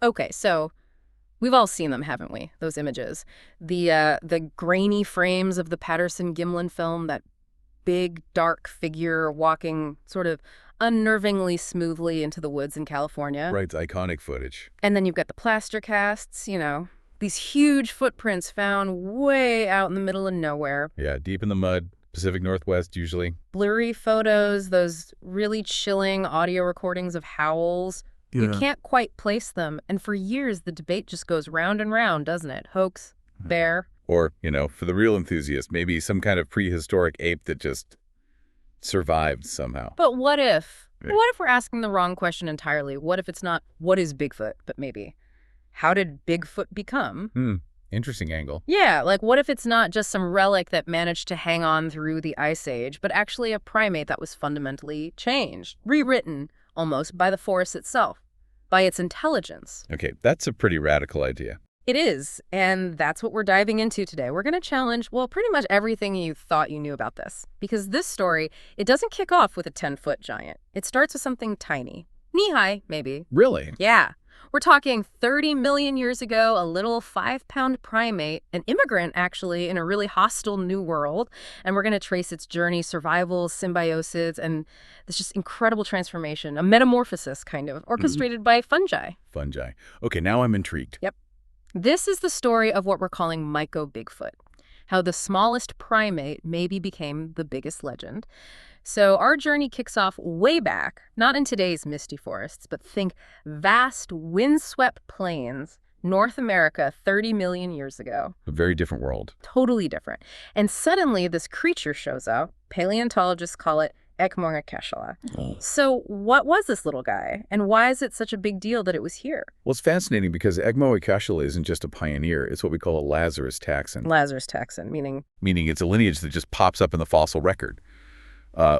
Okay, so we've all seen them, haven't we? Those images. The grainy frames of the Patterson-Gimlin film, that big, dark figure walking sort of unnervingly smoothly into the woods in California. Right, iconic footage. And then you've got the plaster casts, these huge footprints found way out in the middle of nowhere. Yeah, deep in the mud, Pacific Northwest usually. Blurry photos, those really chilling audio recordings of howls. You can't quite place them, and for years the debate just goes round and round, doesn't it? Hoax, bear. Or, for the real enthusiast, maybe some kind of prehistoric ape that just survived somehow. But what if? What if we're asking the wrong question entirely? What if it's not, what is Bigfoot, but maybe, how did Bigfoot become? Interesting angle. Yeah, like what if it's not just some relic that managed to hang on through the Ice Age, but actually a primate that was fundamentally changed, rewritten, almost, by the forest itself, by its intelligence? Okay, that's a pretty radical idea. It is, and that's what we're diving into today. We're going to challenge, well, pretty much everything you thought you knew about this. Because this story, it doesn't kick off with a 10-foot giant. It starts with something tiny. Knee-high, maybe. Really? Yeah. We're talking 30 million years ago, a little 5-pound primate, an immigrant, actually, in a really hostile new world. And we're going to trace its journey, survival, symbiosis, and this just incredible transformation, a metamorphosis, kind of, orchestrated by fungi. Fungi. Okay, now I'm intrigued. Yep. This is the story of what we're calling myco-Bigfoot, how the smallest primate maybe became the biggest legend. So our journey kicks off way back, not in today's misty forests, but think vast, windswept plains, North America 30 million years ago. A very different world. Totally different. And suddenly this creature shows up. Paleontologists call it Ekmorikeshala. So what was this little guy, and why is it such a big deal that it was here? Well, it's fascinating because Ekmorikeshala isn't just a pioneer. It's what we call a Lazarus taxon. Lazarus taxon, meaning? Meaning it's a lineage that just pops up in the fossil record.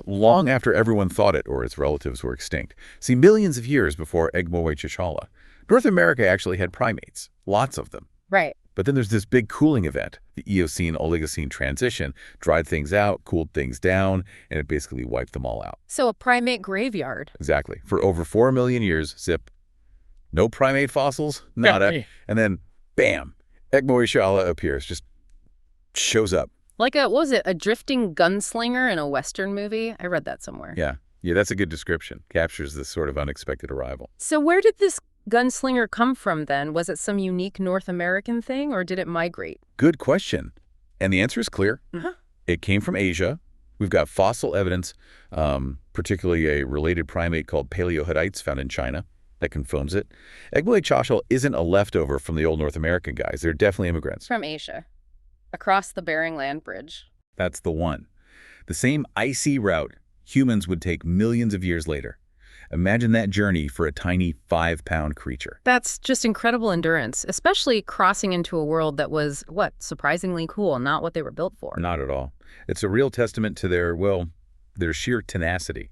Long after everyone thought it or its relatives were extinct. See, millions of years before Ekmorikeshala, North America actually had primates, lots of them. Right. But then there's this big cooling event, the Eocene-Oligocene transition, dried things out, cooled things down, and it basically wiped them all out. So a primate graveyard. Exactly. For over 4 million years, zip, no primate fossils, nada, and then, bam, Ekmorikeshala appears, just shows up. Like what was it, a drifting gunslinger in a Western movie? I read that somewhere. Yeah, that's a good description. Captures this sort of unexpected arrival. So where did this gunslinger come from then? Was it some unique North American thing, or did it migrate? Good question. And the answer is clear. It came from Asia. We've got fossil evidence, particularly a related primate called Paleohedites found in China that confirms it. Ekmorikeshala isn't a leftover from the old North American guys. They're definitely immigrants. From Asia, across the Bering Land Bridge. That's the one. The same icy route humans would take millions of years later. Imagine that journey for a tiny 5-pound creature. That's just incredible endurance, especially crossing into a world that was, surprisingly cool, not what they were built for. Not at all. It's a real testament to their sheer tenacity.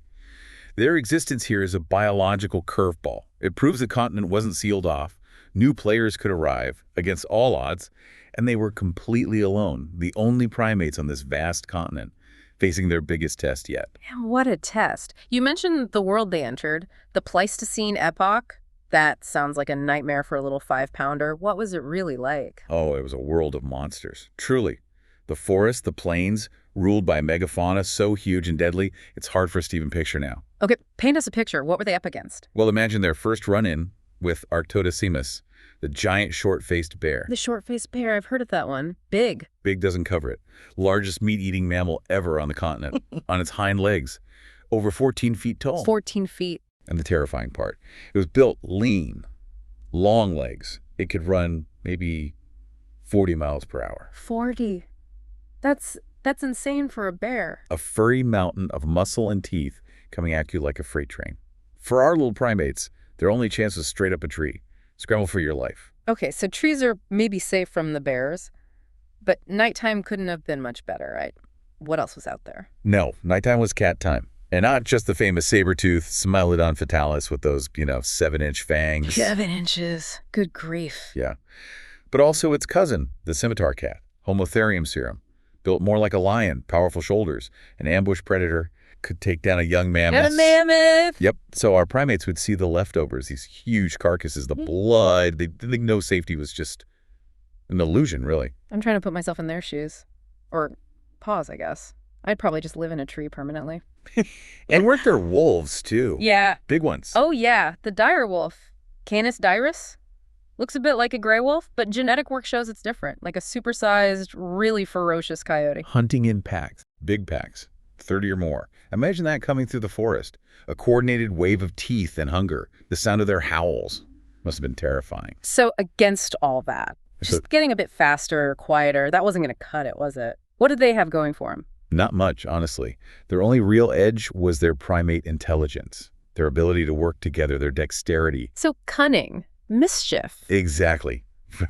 Their existence here is a biological curveball. It proves the continent wasn't sealed off, new players could arrive against all odds, and they were completely alone, the only primates on this vast continent, facing their biggest test yet. Man, what a test. You mentioned the world they entered, the Pleistocene epoch. That sounds like a nightmare for a little 5-pounder. What was it really like? Oh, it was a world of monsters. Truly. The forest, the plains, ruled by megafauna so huge and deadly, it's hard for us to even picture now. Okay, paint us a picture. What were they up against? Well, imagine their first run-in with Arctodecimus, the giant short-faced bear. The short-faced bear, I've heard of that one. Big. Big doesn't cover it. Largest meat-eating mammal ever on the continent, on its hind legs. Over 14 feet tall. 14 feet. And the terrifying part, it was built lean, long legs. It could run maybe 40 miles per hour. 40. That's insane for a bear. A furry mountain of muscle and teeth coming at you like a freight train. For our little primates, their only chance was straight up a tree. Scramble for your life. Okay, so trees are maybe safe from the bears, but nighttime couldn't have been much better, right? What else was out there? No, nighttime was cat time. And not just the famous saber-tooth Smilodon fatalis with those, 7-inch fangs. 7 inches. Good grief. Yeah. But also its cousin, the scimitar cat, Homotherium serum. Built more like a lion, powerful shoulders, an ambush predator, could take down a young mammoth. And a mammoth! Yep. So our primates would see the leftovers, these huge carcasses, the blood. They didn't think no safety was just an illusion, really. I'm trying to put myself in their shoes. Or paws, I guess. I'd probably just live in a tree permanently. And weren't there wolves, too? Yeah. Big ones. Oh, yeah. The dire wolf. Canis dirus. Looks a bit like a gray wolf, but genetic work shows it's different. Like a supersized, really ferocious coyote. Hunting in packs. Big packs. 30 or more. Imagine that coming through the forest. A coordinated wave of teeth and hunger. The sound of their howls. Must have been terrifying. So against all that, just getting a bit faster, quieter, that wasn't going to cut it, was it? What did they have going for them? Not much, honestly. Their only real edge was their primate intelligence, their ability to work together, their dexterity. So cunning, mischief. Exactly.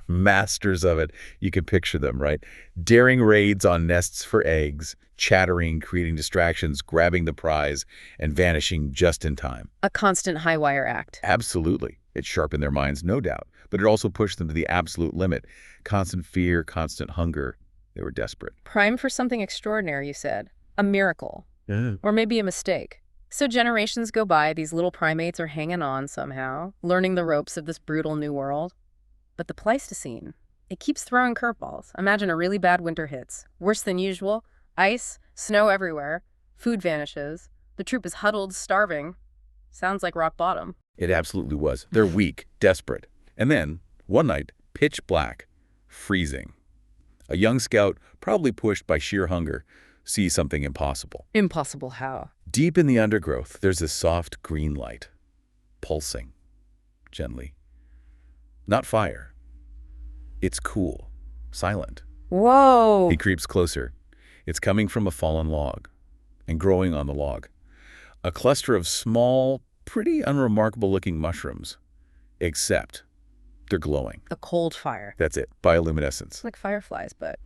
Masters of it. You can picture them, right? Daring raids on nests for eggs, chattering, creating distractions, grabbing the prize, and vanishing just in time. A constant high wire act. Absolutely. It sharpened their minds, no doubt, but it also pushed them to the absolute limit. Constant fear, constant hunger. They were desperate. Prime for something extraordinary, you said. A miracle. Yeah. Or maybe a mistake. So generations go by, these little primates are hanging on somehow, learning the ropes of this brutal new world. But the Pleistocene, it keeps throwing curveballs. Imagine a really bad winter hits. Worse than usual. Ice, snow everywhere. Food vanishes. The troop is huddled, starving. Sounds like rock bottom. It absolutely was. They're weak, desperate. And then, one night, pitch black, freezing. A young scout, probably pushed by sheer hunger, sees something impossible. Impossible how? Deep in the undergrowth, there's a soft green light, pulsing, gently. Not fire. It's cool, silent. Whoa! He creeps closer. It's coming from a fallen log, and growing on the log. A cluster of small, pretty unremarkable-looking mushrooms, except they're glowing. A cold fire. That's it, bioluminescence. Like fireflies, but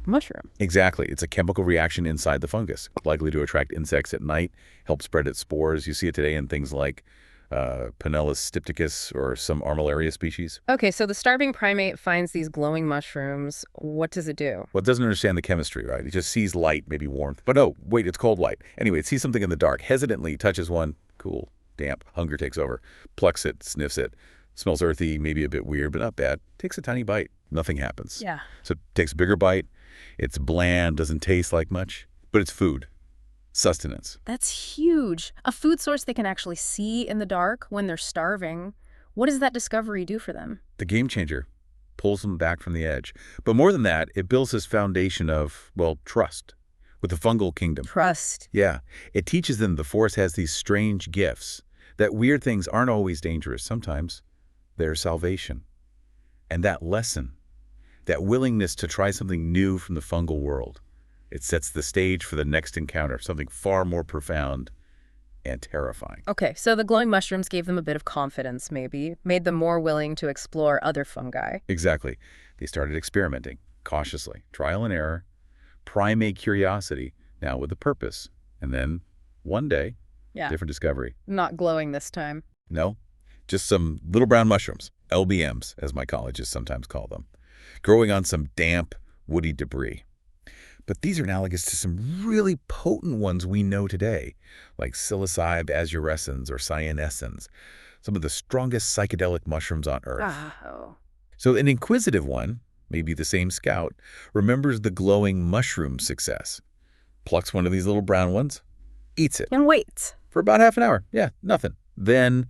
mushroom. Exactly. It's a chemical reaction inside the fungus, likely to attract insects at night, help spread its spores. You see it today in things like Pinellus stypticus or some Armillaria species. Okay, so the starving primate finds these glowing mushrooms. What does it do? Well, it doesn't understand the chemistry, right? It just sees light, maybe warmth. But no, wait, it's cold light. Anyway, it sees something in the dark, hesitantly touches one. Cool, damp, hunger takes over. Plucks it, sniffs it. Smells earthy, maybe a bit weird, but not bad. Takes a tiny bite. Nothing happens. Yeah. So it takes a bigger bite. It's bland, doesn't taste like much, but it's food. Sustenance. That's huge. A food source they can actually see in the dark when they're starving. What does that discovery do for them? The game changer pulls them back from the edge. But more than that, it builds this foundation of, well, trust with the fungal kingdom. Trust. Yeah. It teaches them the forest has these strange gifts, that weird things aren't always dangerous. Sometimes they're salvation. And that lesson, that willingness to try something new from the fungal world, it sets the stage for the next encounter, something far more profound and terrifying. Okay, so the glowing mushrooms gave them a bit of confidence, maybe, made them more willing to explore other fungi. Exactly. They started experimenting, cautiously, trial and error, primate curiosity, now with a purpose. And then, one day, different discovery. Not glowing this time. No, just some little brown mushrooms, LBMs, as mycologists sometimes call them, growing on some damp, woody debris. But these are analogous to some really potent ones we know today, like psilocybe azurescens or cyanescens, some of the strongest psychedelic mushrooms on Earth. Oh. So an inquisitive one, maybe the same scout, remembers the glowing mushroom success, plucks one of these little brown ones, eats it. And waits. For about half an hour. Yeah, nothing. Then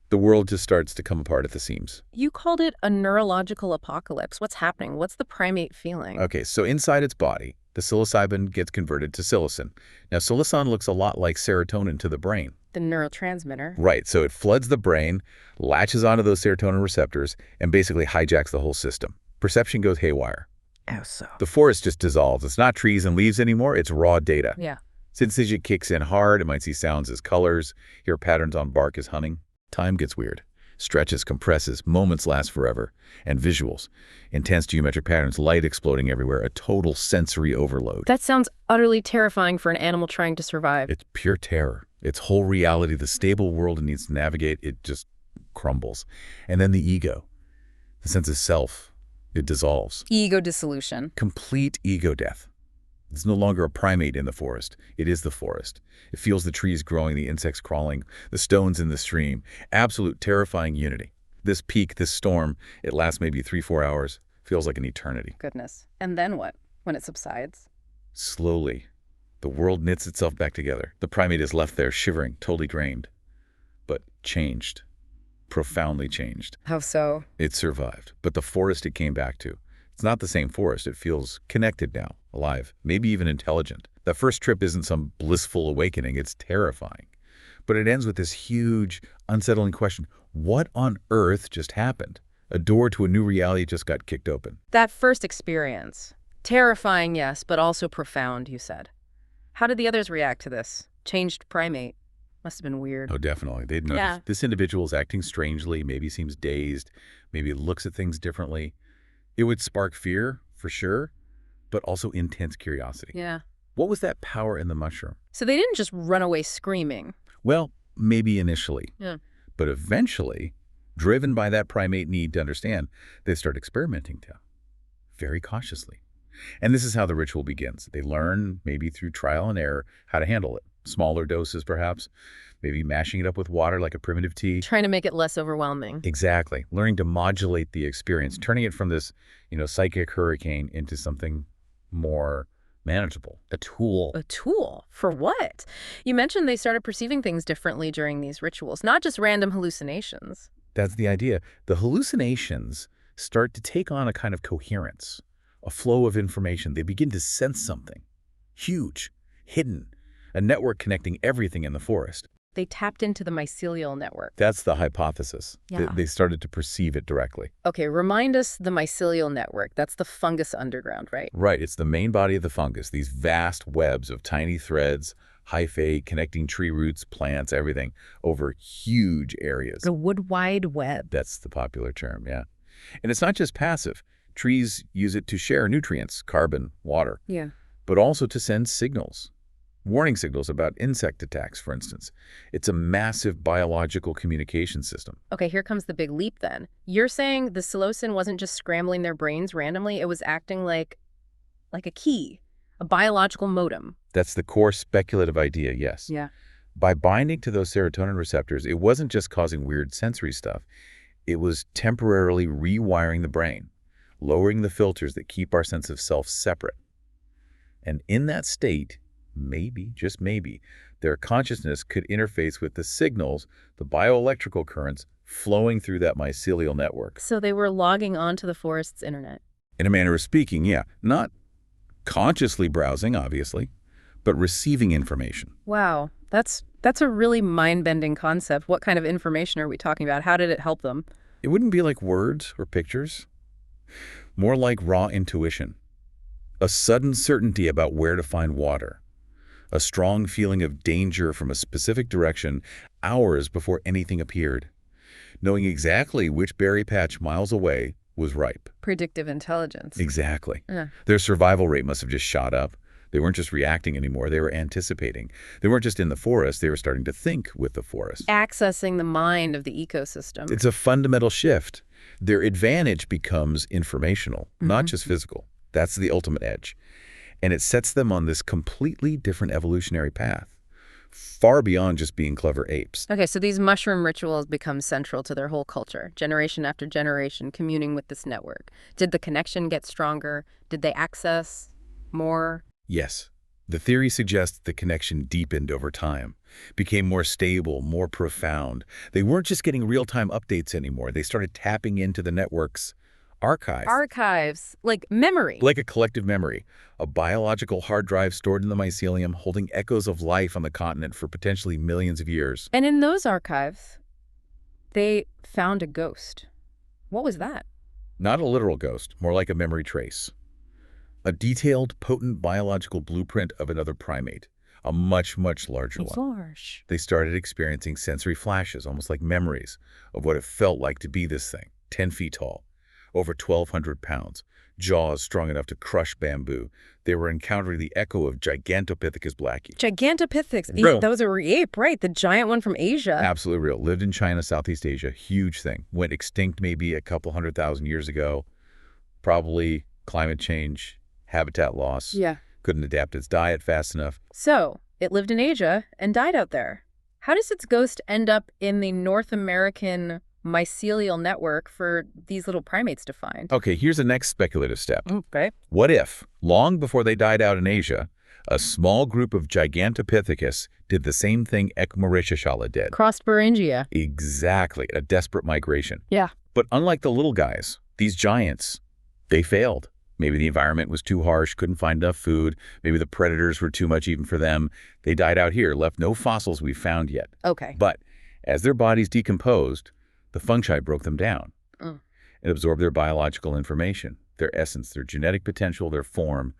the world just starts to come apart at the seams. You called it a neurological apocalypse. What's happening? What's the primate feeling? Okay, so inside its body, the psilocybin gets converted to psilocin. Now, psilocin looks a lot like serotonin to the brain. The neurotransmitter. Right, so it floods the brain, latches onto those serotonin receptors, and basically hijacks the whole system. Perception goes haywire. How so? The forest just dissolves. It's not trees and leaves anymore, it's raw data. Yeah. Synesthesia kicks in hard. It might see sounds as colors, hear patterns on bark as hunting. Time gets weird. Stretches, compresses, moments last forever. And visuals. Intense geometric patterns, light exploding everywhere, a total sensory overload. That sounds utterly terrifying for an animal trying to survive. It's pure terror. Its whole reality, the stable world it needs to navigate, it just crumbles. And then the ego, the sense of self, it dissolves. Ego dissolution. Complete ego death. It's no longer a primate in the forest. It is the forest. It feels the trees growing, the insects crawling, the stones in the stream. Absolute terrifying unity. This peak, this storm, it lasts maybe 3-4 hours. Feels like an eternity. Goodness. And then what, when it subsides? Slowly, the world knits itself back together. The primate is left there shivering, totally drained, but changed. Profoundly changed. How so? It survived, but the forest it came back to, it's not the same forest. It feels connected now, alive, maybe even intelligent. That first trip isn't some blissful awakening. It's terrifying. But it ends with this huge, unsettling question. What on earth just happened? A door to a new reality just got kicked open. That first experience. Terrifying, yes, but also profound, you said. How did the others react to this? Changed primate. Must have been weird. Oh, definitely. They'd notice. Yeah. This individual is acting strangely, maybe seems dazed, maybe looks at things differently. It would spark fear, for sure, but also intense curiosity. Yeah. What was that power in the mushroom? So they didn't just run away screaming. Well, maybe initially. Yeah. But eventually, driven by that primate need to understand, they start experimenting too, very cautiously. And this is how the ritual begins. They learn, maybe through trial and error, how to handle it. Smaller doses, perhaps. Maybe mashing it up with water like a primitive tea. Trying to make it less overwhelming. Exactly. Learning to modulate the experience, turning it from this, psychic hurricane into something more manageable. A tool. A tool? For what? You mentioned they started perceiving things differently during these rituals, not just random hallucinations. That's the idea. The hallucinations start to take on a kind of coherence, a flow of information. They begin to sense something huge, hidden, a network connecting everything in the forest. They tapped into the mycelial network. That's the hypothesis. Yeah. They started to perceive it directly. Okay, remind us the mycelial network. That's the fungus underground, right? Right. It's the main body of the fungus, these vast webs of tiny threads, hyphae, connecting tree roots, plants, everything, over huge areas. The wood wide web. That's the popular term, yeah. And it's not just passive. Trees use it to share nutrients, carbon, water, Yeah. but also to send signals. Warning signals about insect attacks, for instance. It's a massive biological communication system. Okay, here comes the big leap then. You're saying the psilocin wasn't just scrambling their brains randomly, it was acting like a key, a biological modem. That's the core speculative idea, yes. Yeah. By binding to those serotonin receptors, it wasn't just causing weird sensory stuff. It was temporarily rewiring the brain, lowering the filters that keep our sense of self separate. And in that state, maybe, just maybe, their consciousness could interface with the signals, the bioelectrical currents flowing through that mycelial network. So they were logging onto the forest's internet. In a manner of speaking, yeah. Not consciously browsing, obviously, but receiving information. Wow, that's a really mind-bending concept. What kind of information are we talking about? How did it help them? It wouldn't be like words or pictures. More like raw intuition. A sudden certainty about where to find water. A strong feeling of danger from a specific direction hours before anything appeared. Knowing exactly which berry patch miles away was ripe. Predictive intelligence. Exactly. Yeah. Their survival rate must have just shot up. They weren't just reacting anymore, they were anticipating. They weren't just in the forest, they were starting to think with the forest. Accessing the mind of the ecosystem. It's a fundamental shift. Their advantage becomes informational, not just physical. That's the ultimate edge. And it sets them on this completely different evolutionary path, far beyond just being clever apes. Okay, so these mushroom rituals become central to their whole culture, generation after generation communing with this network. Did the connection get stronger? Did they access more? Yes. The theory suggests the connection deepened over time, became more stable, more profound. They weren't just getting real-time updates anymore. They started tapping into the network's archive. Archives, like memory. Like a collective memory, a biological hard drive stored in the mycelium holding echoes of life on the continent for potentially millions of years. And in those archives, they found a ghost. What was that? Not a literal ghost, more like a memory trace. A detailed, potent biological blueprint of another primate, a much, much larger one. Large. They started experiencing sensory flashes, almost like memories, of what it felt like to be this thing, 10 feet tall, over 1,200 pounds, jaws strong enough to crush bamboo. They were encountering the echo of Gigantopithecus blacki. Gigantopithecus. Real. That was a ape, right? The giant one from Asia. Absolutely real. Lived in China, Southeast Asia. Huge thing. Went extinct maybe a couple 100,000 years ago. Probably climate change, habitat loss. Yeah. couldn't adapt its diet fast enough. So, it lived in Asia and died out there. How does its ghost end up in the North American mycelial network for these little primates to find? Okay, here's the next speculative step. Okay. What if, long before they died out in Asia, a small group of Gigantopithecus did the same thing Ekmarishala did? Crossed Beringia. Exactly, a desperate migration. Yeah. But unlike the little guys, these giants, they failed. Maybe the environment was too harsh, couldn't find enough food. Maybe the predators were too much even for them. They died out here, left no fossils we've found yet. Okay. But as their bodies decomposed, the fungi broke them down and absorbed their biological information, their essence, their genetic potential, their form,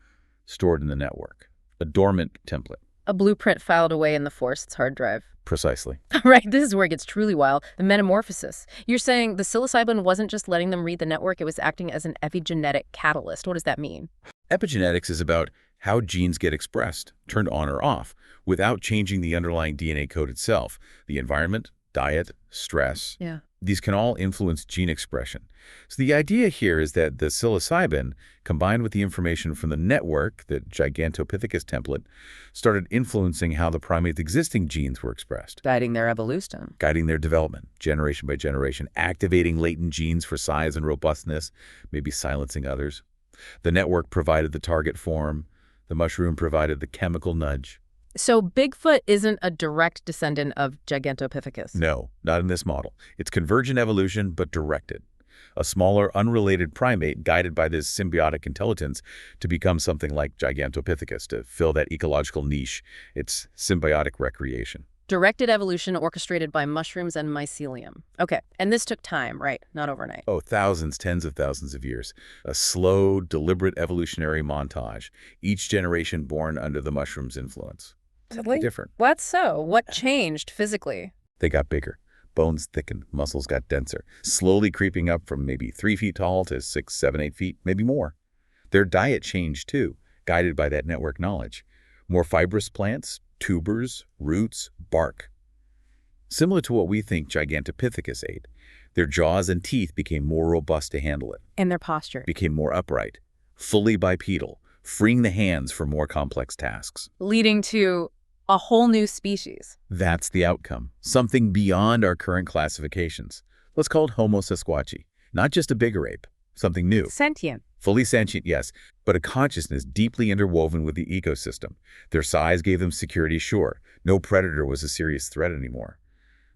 stored in the network. A dormant template. A blueprint filed away in the forest's hard drive. Precisely. Right, this is where it gets truly wild. The metamorphosis. You're saying the psilocybin wasn't just letting them read the network, it was acting as an epigenetic catalyst. What does that mean? Epigenetics is about how genes get expressed, turned on or off, without changing the underlying DNA code itself. The environment, diet, stress. Yeah. These can all influence gene expression. So the idea here is that the psilocybin, combined with the information from the network, the Gigantopithecus template, started influencing how the primate's existing genes were expressed. Guiding their evolution. Guiding their development, generation by generation, activating latent genes for size and robustness, maybe silencing others. The network provided the target form. The mushroom provided the chemical nudge. So Bigfoot isn't a direct descendant of Gigantopithecus? No, not in this model. It's convergent evolution, but directed. A smaller, unrelated primate guided by this symbiotic intelligence to become something like Gigantopithecus, to fill that ecological niche. It's symbiotic recreation. Directed evolution orchestrated by mushrooms and mycelium. Okay, and this took time, right? Not overnight. Oh, thousands, tens of thousands of years. A slow, deliberate evolutionary montage, each generation born under the mushroom's influence. Really? Different. What so? What changed physically? They got bigger. Bones thickened, muscles got denser, slowly creeping up from maybe 3 feet tall to 6, 7, 8 feet, maybe more. Their diet changed too, guided by that network knowledge. More fibrous plants, tubers, roots, bark. Similar to what we think Gigantopithecus ate, their jaws and teeth became more robust to handle it. And their posture. Became more upright, fully bipedal, freeing the hands for more complex tasks. Leading to a whole new species. That's the outcome. Something beyond our current classifications. Let's call it Homo sasquatchi. Not just a bigger ape, something new. Sentient. Fully sentient, yes, but a consciousness deeply interwoven with the ecosystem. Their size gave them security, sure. No predator was a serious threat anymore.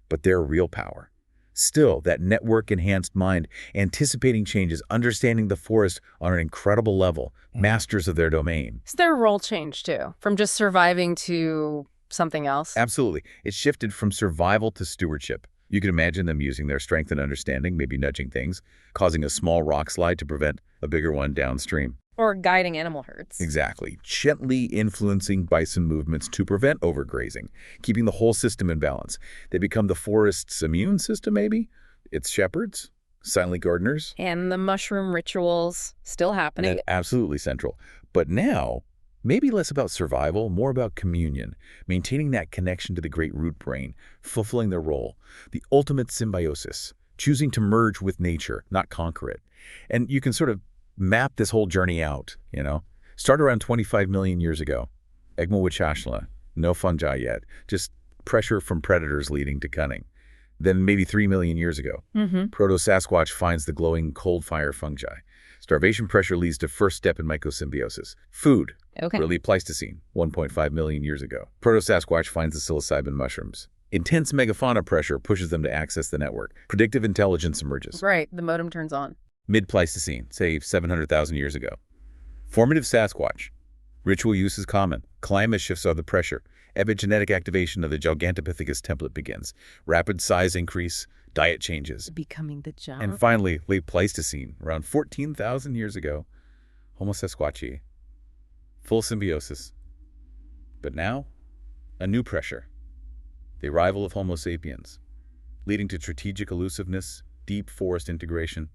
But their real power. Still, that network-enhanced mind, anticipating changes, understanding the forest on an incredible level, masters of their domain. So their role changed too, from just surviving to something else? Absolutely. It shifted from survival to stewardship. You can imagine them using their strength and understanding, maybe nudging things, causing a small rock slide to prevent a bigger one downstream. Or guiding animal herds. Exactly. Gently influencing bison movements to prevent overgrazing, keeping the whole system in balance. They become the forest's immune system, maybe? Its shepherds, silent gardeners. And the mushroom rituals still happening. And absolutely central. But now, maybe less about survival, more about communion, maintaining that connection to the great root brain, fulfilling their role, the ultimate symbiosis, choosing to merge with nature, not conquer it. And you can sort of map this whole journey out, you know. Start around 25 million years ago. Ekmarishala, no fungi yet, just pressure from predators leading to cunning. Then maybe 3 million years ago, Proto-Sasquatch finds the glowing cold fire fungi. Starvation pressure leads to first step in mycosymbiosis. Food, early Pleistocene, 1.5 million years ago. Proto-Sasquatch finds the psilocybin mushrooms. Intense megafauna pressure pushes them to access the network. Predictive intelligence emerges. Right, the modem turns on. Mid-Pleistocene, say 700,000 years ago. Formative Sasquatch. Ritual use is common. Climate shifts are the pressure. Epigenetic activation of the Gigantopithecus template begins. Rapid size increase, diet changes. Becoming the job. And finally, late Pleistocene, around 14,000 years ago, Homo sasquatchi. Full symbiosis. But now, a new pressure. The arrival of Homo sapiens, leading to strategic elusiveness, deep forest integration,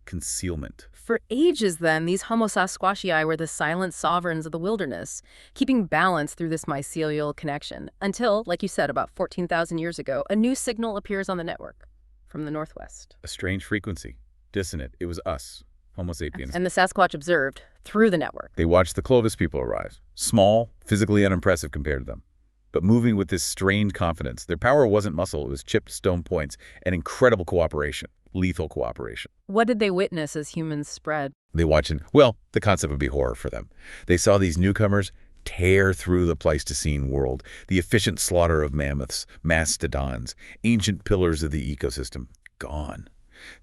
concealment. For ages then, these Homo sasquatchi were the silent sovereigns of the wilderness, keeping balance through this mycelial connection, until, like you said, about 14,000 years ago, a new signal appears on the network from the northwest. A strange frequency. Dissonant. It was us. Homo sapiens. And the Sasquatch observed through the network. They watched the Clovis people arrive. Small, physically unimpressive compared to them, but moving with this strained confidence. Their power wasn't muscle, it was chipped stone points and incredible cooperation, lethal cooperation. What did they witness as humans spread? They watched, well, the concept would be horror for them. They saw these newcomers tear through the Pleistocene world, the efficient slaughter of mammoths, mastodons, ancient pillars of the ecosystem, gone.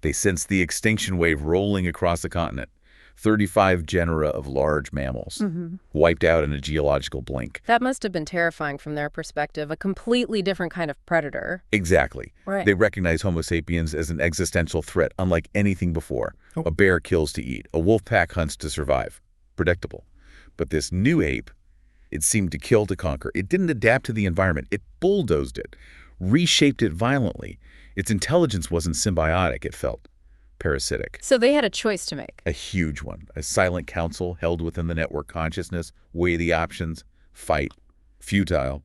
They sensed the extinction wave rolling across the continent. 35 genera of large mammals, wiped out in a geological blink. That must have been terrifying from their perspective, a completely different kind of predator. Exactly. Right. They recognize Homo sapiens as an existential threat unlike anything before. A bear kills to eat. A wolf pack hunts to survive. Predictable. But this new ape, it seemed to kill to conquer. It didn't adapt to the environment. It bulldozed it, reshaped it violently. Its intelligence wasn't symbiotic, it felt parasitic. So they had a choice to make. A huge one. A silent council held within the network consciousness, weigh the options, fight, futile.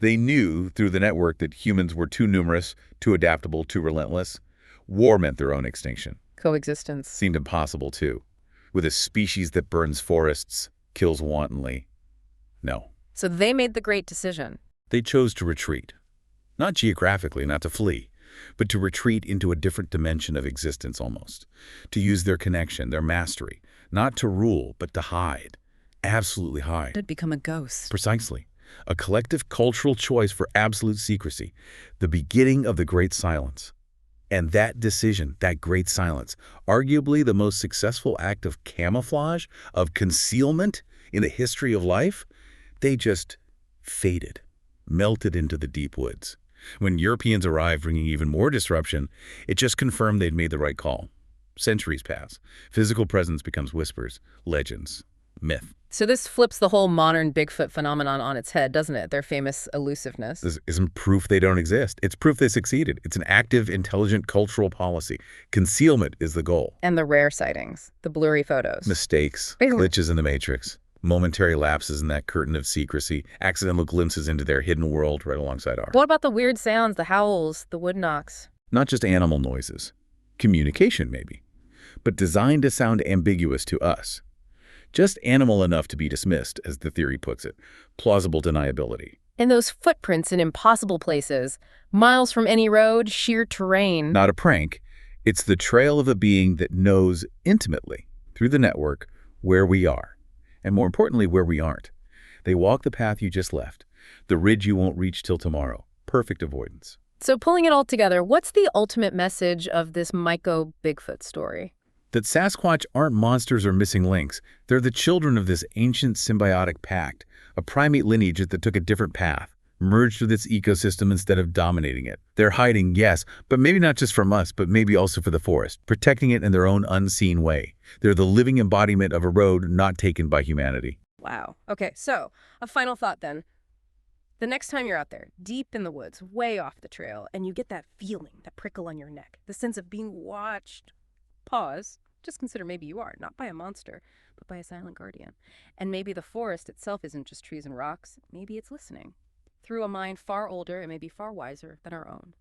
They knew through the network that humans were too numerous, too adaptable, too relentless. War meant their own extinction. Coexistence. Seemed impossible, too. With a species that burns forests, kills wantonly. No. So they made the great decision. They chose to retreat. Not geographically, not to flee, but to retreat into a different dimension of existence almost. To use their connection, their mastery, not to rule, but to hide. Absolutely hide. To become a ghost. Precisely. A collective cultural choice for absolute secrecy. The beginning of the Great Silence. And that decision, that Great Silence, arguably the most successful act of camouflage, of concealment in the history of life, they just faded, melted into the deep woods. When Europeans arrived bringing even more disruption, it just confirmed they'd made the right call. Centuries pass. Physical presence becomes whispers, legends, myth. So this flips the whole modern Bigfoot phenomenon on its head, doesn't it? Their famous elusiveness. This isn't proof they don't exist. It's proof they succeeded. It's an active, intelligent cultural policy. Concealment is the goal. And the rare sightings, the blurry photos. Mistakes, glitches in the matrix, momentary lapses in that curtain of secrecy, accidental glimpses into their hidden world right alongside ours. What about the weird sounds, the howls, the wood knocks? Not just animal noises. Communication, maybe. But designed to sound ambiguous to us. Just animal enough to be dismissed, as the theory puts it. Plausible deniability. And those footprints in impossible places, miles from any road, sheer terrain. Not a prank. It's the trail of a being that knows intimately, through the network, where we are. And more importantly, where we aren't. They walk the path you just left, the ridge you won't reach till tomorrow. Perfect avoidance. So pulling it all together, what's the ultimate message of this myco-Bigfoot story? That Sasquatch aren't monsters or missing links. They're the children of this ancient symbiotic pact, a primate lineage that took a different path, merged with its ecosystem instead of dominating it. They're hiding, yes, but maybe not just from us, but maybe also for the forest, protecting it in their own unseen way. They're the living embodiment of a road not taken by humanity. Wow. Okay, so a final thought then. The next time you're out there, deep in the woods, way off the trail, and you get that feeling, that prickle on your neck, the sense of being watched, pause. Just consider maybe you are, not by a monster, but by a silent guardian. And maybe the forest itself isn't just trees and rocks. Maybe it's listening. Through a mind far older and maybe far wiser than our own.